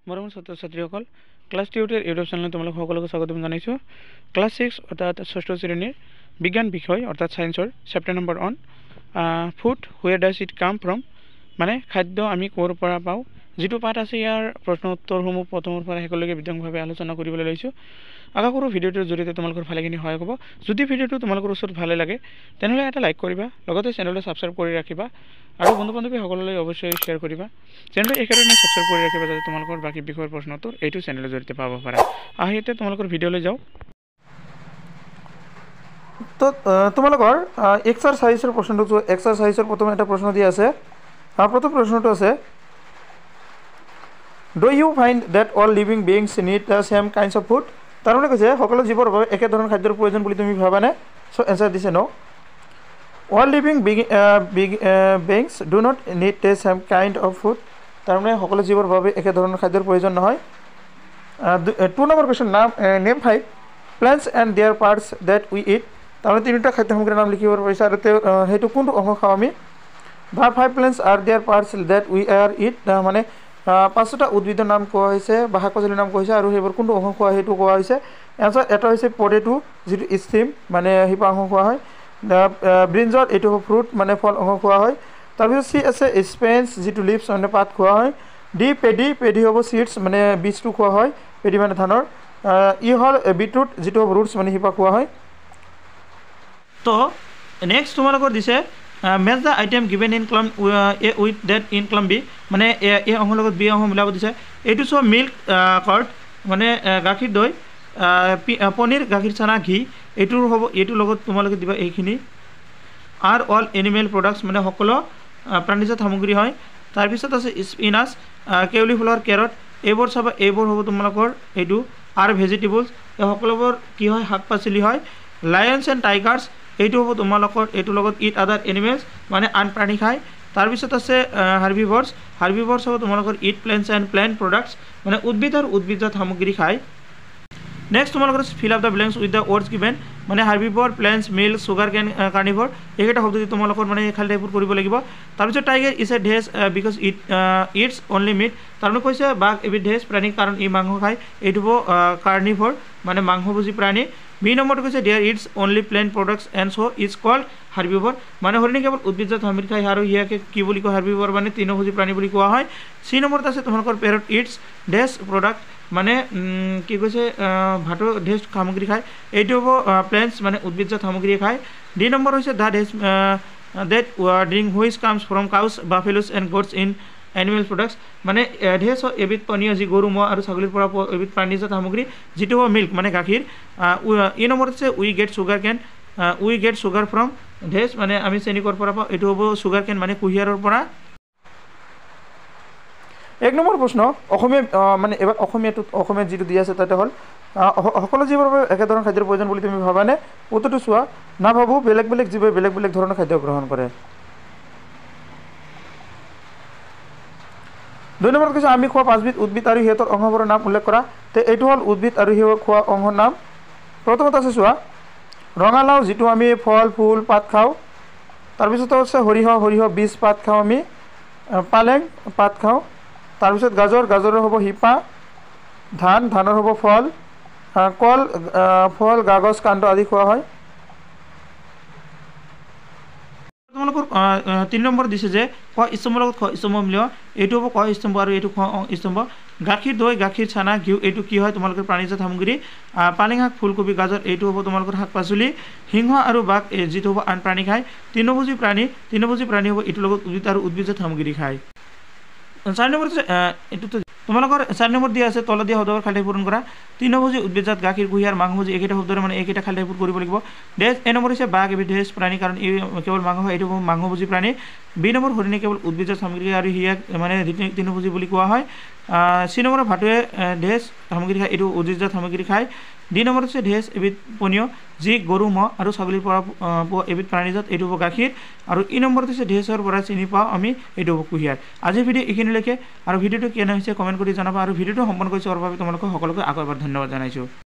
মৰমৰ ছাত্ৰ ছাত্ৰীসকল ক্লাছ টিউটৰ ইউটিউব চেনেলত তোমালোক সকলোকে স্বাগতম জনাইছোঁ। ক্লাছ 6 অৰ্থাৎ ষষ্ঠ শ্ৰেণীৰ বিজ্ঞান বিষয় অৰ্থাৎ ছায়েন্সৰ chapter number 1 food where does it কাম ফ্ৰম, মানে খাদ্য আমি ক'ৰ পৰা পাওঁ। যিটো পাঠ আছে ইয়াৰ প্ৰশ্ন উত্তৰসমূহ প্ৰথমৰ পৰা শেষলৈকে বিতংভাৱে আলোচনা কৰিবলৈ লৈছোঁ। আশা কৰোঁ ভিডিঅ'টোৰ জৰিয়তে তোমালোকৰ ভালেখিনি সহায় হ'ব। যদি ভিডিঅ'টো তোমালোকৰ ওচৰত ভালে লাগে তেনেহ'লে এটা লাইক কৰিবা, লগতে চেনেলটো ছাবস্ক্ৰাইব কৰি ৰাখিবা আৰু বন্ধু বান্ধৱীসকললৈ অৱশ্যই শ্বেয়াৰ কৰিবা। চেনেলটো একেধৰণে ছাবস্ক্ৰাইব কৰি ৰাখিবা যাতে তোমালোকৰ বাকী বিষয়ৰ প্ৰশ্ন উত্তৰ এইটো চেনেলৰ জৰিয়তে পাব পাৰা। আহিতে তোমালোকৰ ভিডিঅ'লৈ যাওঁ। তো তোমালোকৰ এক্সাৰচাইজৰ প্ৰশ্নটো এক্সাৰচাইজৰ প্ৰথমে এটা প্ৰশ্ন দিয়া আছে। প্ৰথম প্ৰশ্নটো আছে, do you find that all living beings need the same kinds of food. তাৰমানে কৈছে সকলো জীৱৰ বাবে একেধৰণৰ খাদ্যৰ প্ৰয়োজন বুলি তুমি ভাবানে? চ' এনচাৰ দিছে ন'। All living beings do not need the same kind of food. তাৰমানে সকলো জীৱৰ বাবে একেধৰণৰ খাদ্যৰ প্ৰয়োজন নহয়। 2 number question, name 5 plants and their parts that we eat. তাৰমানে 3টা খাদ্য সামগ্ৰীৰ নাম লিখিব পাৰিছে আৰু সেইটো কোনটো অংশ খাওঁ আমি। The 5 plants are their parts that we eat ইট, মানে 5টা উদ্ভিদৰ নাম কোৱা হৈছে বা শাক পাচলিৰ নাম কোৱা হৈছে আৰু সেইবোৰ কোনটো অংশ খোৱা সেইটো কোৱা হৈছে। এনচাৰ এটা হৈছে পটেটো, যিটো ষ্টিম মানে শিপা অংশ খোৱা হয়। ব্ৰিঞ্জল, এইটো ফ্ৰুট মানে ফল অংশ খোৱা হয়। তাৰপিছত চি আছে স্পেঞ্চ, যিটো লিভছ মানে পাত খোৱা হয়। ডি পেডি হ'ব চিডছ মানে বীজটো খোৱা হয়, পেডি মানে ধানৰ। ই হ'ল বিটৰুট, যিটো হ'ব ৰুটছ মানে শিপা খোৱা হয়। তো নেক্সট তোমালোকৰ দিছে match the item given in column A with that in column B, মানে এ অংশৰ লগত বি অংশ মিলাব দিছে। এইটো চোৱা মিল্ক কাৰ্ড মানে গাখীৰ দৈ, পনীৰ গাখীৰ চানা ঘি, এইটোৰ হ'ব এইটোৰ লগত তোমালোকে দিবা এইখিনি। আৰ অল এনিমেল প্ৰডাক্টছ মানে সকলো প্ৰাণীজাত সামগ্ৰী হয়। তাৰপিছত আছে স্পিনাছ, কেউলি ফুলৰ কেৰট, এইবোৰ চাবা এইবোৰ হ'ব তোমালোকৰ এইটো। আৰু ভেজিটেবলছ এই সকলোবোৰ কি হয়, শাক পাচলি হয়। লায়নছ এণ্ড টাইগাৰ্ছ এইটো হ'ব তোমালোকৰ এইটোৰ লগত ইট আদাৰ এনিমেলছ মানে আন প্ৰাণী খায়। তাৰপিছত আছে হাৰ্বিভৰ্ছ হ'ব তোমালোকৰ it plants and plant products মানে উদ্ভিদ আৰু উদ্ভিদজাত সামগ্ৰী খায়। নেক্সট তোমালোকৰ fill up the blanks with the words given, মানে হাৰ্বিভৰ, প্লেণ্টছ, মিল্ক, চুগাৰ কেন, কাৰ্নিভৰ, এইকেইটা শব্দ দি তোমালোকৰ মানে খালি টাইপৰ কৰিব লাগিব। তাৰপিছত tiger is a this because it's only meat, তাৰমানে কৈছে বাঘ এবিধ ডেজ প্ৰাণী কাৰণ ই মাংস খায়, এইটো হ'ব কাৰ্নিভৰ মানে মাংসভোজী প্ৰাণী। বি নম্বৰটো কৈছে deer eats only plant products and so' is called herbivore, মানে হৰিণী কেৱল উদ্ভিদজাত সামগ্ৰী খায় আৰু ইয়াকে কি বুলি কয়, হাৰ্বিভৰ মানে তৃণভোজী প্ৰাণী বুলি কোৱা হয়। চি নম্বৰত আছে তোমালোকৰ পেৰট ইটছ ডেজ প্ৰডাক্ট, মানে কি কৈছে ভাতৰ ডেজ সামগ্ৰী খায়, এইটো হ'ব প্লেণ্টছ মানে উদ্ভিদজাত সামগ্ৰী খায়। ডি নম্বৰ হৈছে the days that drink which comes from cows buffaloes and goats in animal products, মানে ডেজ এবিধ পানীয় যি গৰু ম'হ আৰু ছাগলীৰ পৰা এবিধ প্ৰাণীজাত সামগ্ৰী, যিটো হ'ব মিল্ক মানে গাখীৰ। ই নম্বৰত আছে we get sugar cane, we get sugar from this, মানে আমি চেনিকৰ পৰা পাওঁ, এইটো হ'ব চুগাৰ কেন মানে কুঁহিয়াৰৰ পৰা। 1 নম্বৰ প্ৰশ্ন অসমীয়া, মানে এবাৰ অসমীয়াত যিটো দিয়া আছে তাতে হ'ল সকলো জীৱৰ বাবে একেধৰণৰ খাদ্যৰ প্ৰয়োজন বুলি তুমি ভাবানে? উত্তৰটো চোৱা, নাভাবোঁ, বেলেগ বেলেগ জীৱে বেলেগ বেলেগ ধৰণৰ খাদ্য গ্ৰহণ কৰে। 2 নম্বৰত কৈছে আমি খোৱা 5বিধ উদ্ভিদ আৰু সিহঁতৰ অংশবোৰৰ নাম উল্লেখ কৰা। তে এইটো হ'ল উদ্ভিদ আৰু সিহঁত খোৱা অংশৰ নাম। প্ৰথমত আছে চোৱা ৰঙালাও, যিটো আমি ফল ফুল পাত খাওঁ। তাৰপিছত আছে সৰিয়হ বীজ পাত খাওঁ আমি। পালেং পাত খাওঁ। তাৰপিছত গাজৰৰ হ'ব শিপা। ধানৰ হ'ব ফল। কল ফল কাগজ কাণ্ড আদি খোৱা হয়। তোমালোকৰ 3 নম্বৰ দিছে যে ক স্তম্ভৰ লগত খ স্তম্ভ মিলোৱা, এইটো হ'ব ক স্তম্ভ আৰু এইটো খ স্তম্ভ। গাখীৰ দৈ গাখীৰ চানা ঘিউ, এইটো কি হয় তোমালোকৰ প্ৰাণীজাত সামগ্ৰী। পালেং শাক ফুলকবি গাজৰ, এইটো হ'ব তোমালোকৰ শাক পাচলি। সিংহ আৰু বাঘ যিটো হ'ব আন প্ৰাণী খায়। তৃণভোজী প্ৰাণী হ'ব এইটোৰ লগত উদ্ভিদ আৰু উদ্ভিদজাত সামগ্ৰী খায়। 4 নম্বৰ এইটোতো তোমালোকৰ 4 নম্বৰ দিয়া আছে তলত দিয়া শব্দবোৰ খালি পূৰণ কৰা। তৃণভোজী উদ্ভিদজাত গাখীৰ কুঁহিয়াৰ মাংসভোজী, এইকেইটা শব্দৰে মানে এইকেইটা খালি টাইপৰ কৰিব লাগিব। ডেজ এ নম্বৰ হৈছে বাঘ এবিধ ডেজ প্ৰাণী কাৰণ ই কেৱল মাংস খায়, এইটো মাংসভোজী প্ৰাণী। বি নম্বৰ হৰিণী কেৱল উদ্ভিদজাত সামগ্ৰী আৰু ইয়াক মানে তৃণভোজী বুলি কোৱা হয়। চি নম্বৰ ভাটুৱে ডেজ সামগ্ৰী খায়, এইটো উদ্ভিদজাত সামগ্ৰী খায়। ডি নম্বৰত হৈছে ডেজ এবিধ পনীয় যি গৰু ম'হ আৰু ছাগলীৰ পৰা পোৱা এবিধ প্ৰাণীজাত, এইটো হ'ব গাখীৰ। আৰু ই নম্বৰত হৈছে ডেজৰ পৰা চিনি পাওঁ আমি, এইটো হ'ব কুঁহিয়াৰ। আজিৰ ভিডিঅ' এইখিনিলৈকে, আৰু ভিডিঅ'টো কেনে হৈছে কমেণ্ট কৰি জনাবা, আৰু ভিডিঅ'টো সম্পন্ন কৰি চোৱাৰ বাবে তোমালোকক সকলোকে আকৌ এবাৰ ধন্যবাদ জনাইছোঁ।